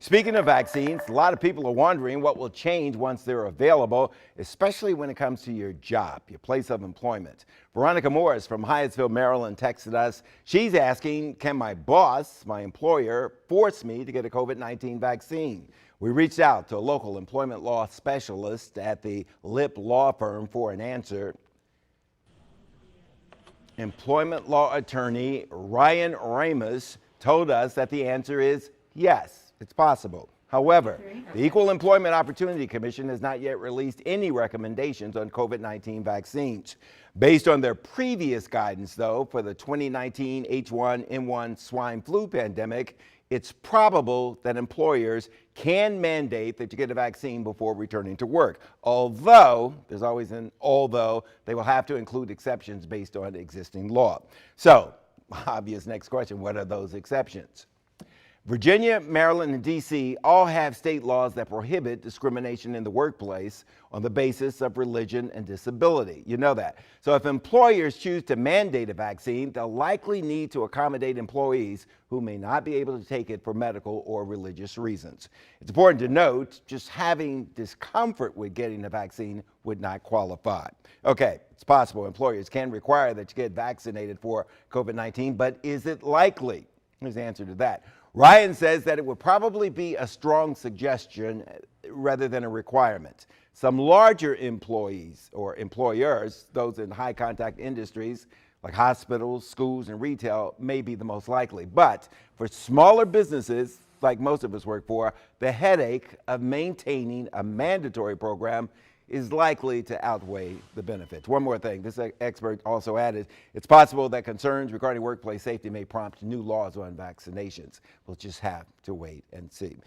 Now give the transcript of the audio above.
Speaking of vaccines, a lot of people are wondering what will change once they're available, especially when it comes to your job, your place of employment. Veronica Morris from Hyattsville, Maryland, texted us. She's asking, can my boss, my employer, force me to get a COVID-19 vaccine? We reached out to a local employment law specialist at the LIP law firm for an answer. Employment law attorney Ryen Rasmus told us that the answer is yes. It's possible. However, the Equal Employment Opportunity Commission has not yet released any recommendations on COVID-19 vaccines. Based on their previous guidance, though, for the 2019 H1N1 swine flu pandemic, it's probable that employers can mandate that you get a vaccine before returning to work. Although, there's always an although, they will have to include exceptions based on existing law. So, obvious next question, what are those exceptions? Virginia, Maryland, and D.C. all have state laws that prohibit discrimination in the workplace on the basis of religion and disability. You know that. So if employers choose to mandate a vaccine, they'll likely need to accommodate employees who may not be able to take it for medical or religious reasons. It's important to note, just having discomfort with getting a vaccine would not qualify. Okay, it's possible employers can require that you get vaccinated for COVID-19, but is it likely? Here's the answer to that. Ryen says that it would probably be a strong suggestion rather than a requirement. Some larger employees or employers, those in high contact industries like hospitals, schools, and retail, may be the most likely. But for smaller businesses, like most of us work for, the headache of maintaining a mandatory program is likely to outweigh the benefits. One more thing, this expert also added, it's possible that concerns regarding workplace safety may prompt new laws on vaccinations. We'll just have to wait and see.